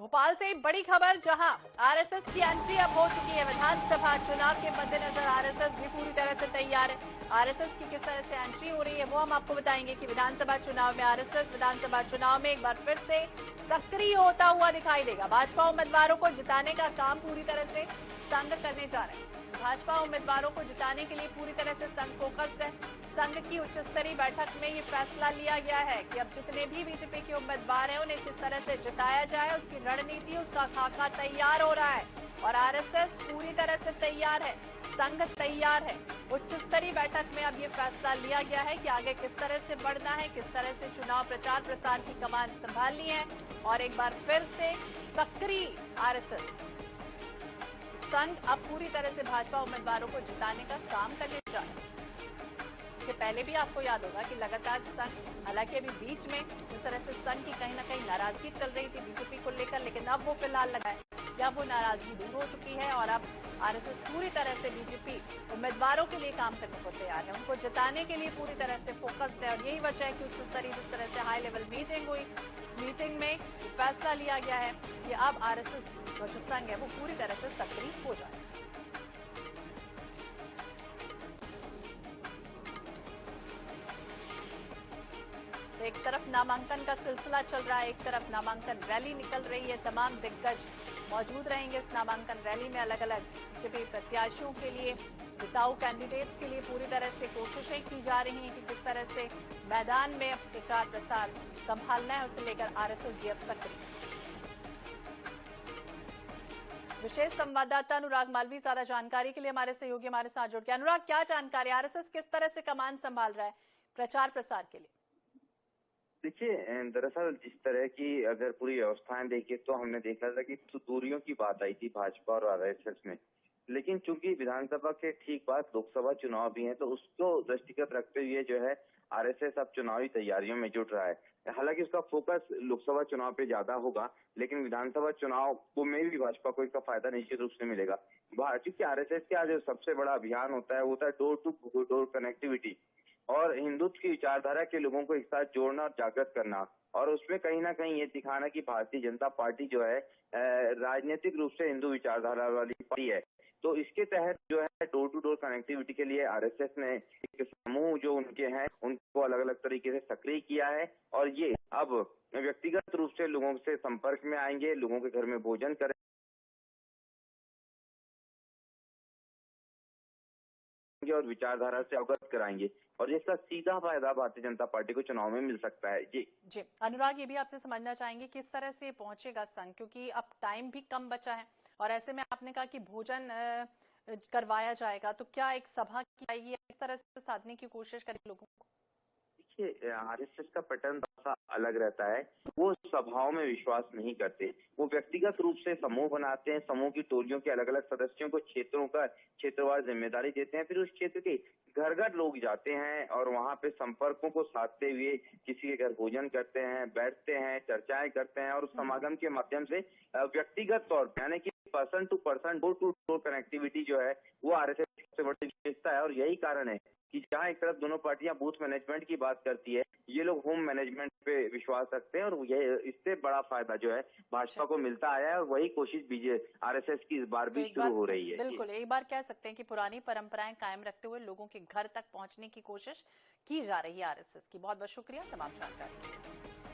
भोपाल से बड़ी खबर, जहां आरएसएस की एंट्री अब हो चुकी है। विधानसभा चुनाव के मद्देनजर आरएसएस भी पूरी तरह से तैयार है। आरएसएस की किस तरह से एंट्री हो रही है वो हम आपको बताएंगे कि विधानसभा चुनाव में आरएसएस विधानसभा चुनाव में एक बार फिर से सक्रिय होता हुआ दिखाई देगा। भाजपा उम्मीदवारों को जिताने का काम पूरी तरह से संघ करने जा रहे हैं। भाजपा उम्मीदवारों को जिताने के लिए पूरी तरह से संघ फोकस्ड है। संघ की उच्च स्तरीय बैठक में ये फैसला लिया गया है कि अब जितने भी बीजेपी के उम्मीदवार हैं उन्हें किस तरह से जिताया जाए, उसकी रणनीति, उसका खाका तैयार हो रहा है और आरएसएस पूरी तरह से तैयार है, संघ तैयार है। उच्च स्तरीय बैठक में अब ये फैसला लिया गया है कि आगे किस तरह से बढ़ना है, किस तरह से चुनाव प्रचार प्रसार की कमान संभालनी है और एक बार फिर से सक्रिय आरएसएस संघ अब पूरी तरह से भाजपा उम्मीदवारों को जिताने का काम करने जा रहा है। इसके पहले भी आपको याद होगा कि लगातार संघ, हालांकि अभी बीच में जिस तरह से संघ की कहीं ना कहीं नाराजगी चल रही थी बीजेपी को लेकर, लेकिन अब वो फिलहाल लगा है या वो नाराजगी दूर हो चुकी है और अब आरएसएस पूरी तरह से बीजेपी उम्मीदवारों के लिए काम करने को तैयार है, उनको जिताने के लिए पूरी तरह से फोकस्ड है। और यही वजह है कि उच्च स्तरीय जिस तरह से हाई लेवल मीटिंग हुई, मीटिंग में फैसला लिया गया है कि अब आरएसएस जो संघ है वो पूरी तरह से सक्रिय हो जाए। एक तरफ नामांकन का सिलसिला चल रहा है, एक तरफ नामांकन रैली निकल रही है। तमाम दिग्गज मौजूद रहेंगे इस नामांकन रैली में। अलग अलग बीजेपी प्रत्याशियों के लिए, जिताऊ कैंडिडेट्स के लिए पूरी तरह से कोशिशें की जा रही हैं कि किस तरह से मैदान में अब प्रचार प्रसार संभालना है, उसे लेकर आरएसएस भी अब सक्रिय। विशेष संवाददाता अनुराग मालवी ज्यादा जानकारी के लिए हमारे सहयोगी हमारे साथ जुड़ गए। अनुराग, क्या जानकारी, आरएसएस किस तरह से कमान संभाल रहा है प्रचार प्रसार के लिए? देखिए, दरअसल जिस तरह की अगर पूरी व्यवस्थाएं देखें तो हमने देखा था कि दूरियों की बात आई थी भाजपा और आरएसएस में, लेकिन चूंकि विधानसभा के ठीक बाद लोकसभा चुनाव भी हैं तो उसको दृष्टिगत रखते हुए जो है आरएसएस अब चुनावी तैयारियों में जुट रहा है। हालांकि उसका फोकस लोकसभा चुनाव पे ज्यादा होगा, लेकिन विधानसभा चुनाव को में भी भाजपा को इसका फायदा निश्चित रूप से मिलेगा, क्योंकि आरएसएस का जो सबसे बड़ा अभियान होता है वो होता है डोर टू डोर कनेक्टिविटी और हिंदुत्व की विचारधारा के लोगों को एक साथ जोड़ना और जागृत करना, और उसमें कहीं ना कहीं ये दिखाना कि भारतीय जनता पार्टी जो है राजनीतिक रूप से हिंदू विचारधारा वाली पार्टी है। तो इसके तहत जो है डोर टू डोर कनेक्टिविटी के लिए आरएसएस ने एक समूह जो उनके हैं उनको अलग अलग तरीके से सक्रिय किया है और ये अब व्यक्तिगत रूप से लोगों से संपर्क में आएंगे, लोगों के घर में भोजन करेंगे और विचारधारा से अवगत कराएंगे और इसका सीधा फायदा भारतीय जनता पार्टी को चुनाव में मिल सकता है। जी अनुराग, ये भी आपसे समझना चाहेंगे किस तरह से पहुंचेगा संघ, क्योंकि अब टाइम भी कम बचा है और ऐसे में आपने कहा कि भोजन करवाया जाएगा, तो क्या एक सभा की जाएगी, इस तरह से साधने की कोशिश करें लोगों को? देखिए, आरएसएस का पैटर्न थोड़ा अलग रहता है, वो सभाओं में विश्वास नहीं करते, वो व्यक्तिगत रूप से समूह बनाते हैं, समूह की टोलियों के अलग अलग सदस्यों को क्षेत्रवार जिम्मेदारी देते हैं, फिर उस क्षेत्र के घर घर लोग जाते हैं और वहां पे संपर्कों को साधते हुए किसी के घर भोजन करते हैं, बैठते हैं, चर्चाएं करते हैं और उस समागम के माध्यम से व्यक्तिगत तौर पर यानी कि person to person door to door connectivity जो है वो आरएसएस की सबसे बड़ी विशेषता है। और यही कारण है कि जहां एक तरफ दोनों पार्टियां बूथ मैनेजमेंट की बात करती है, ये लोग होम मैनेजमेंट पे विश्वास रखते हैं और ये इससे बड़ा फायदा जो है भाजपा को मिलता आया है और वही कोशिश आरएसएस की इस बार भी शुरू हो रही है। बिल्कुल, एक बार कह सकते हैं कि पुरानी परंपराएं कायम रखते हुए लोगों के घर तक पहुंचने की कोशिश की जा रही है आरएसएस की। बहुत बहुत शुक्रिया तमाम जानकारी के लिए।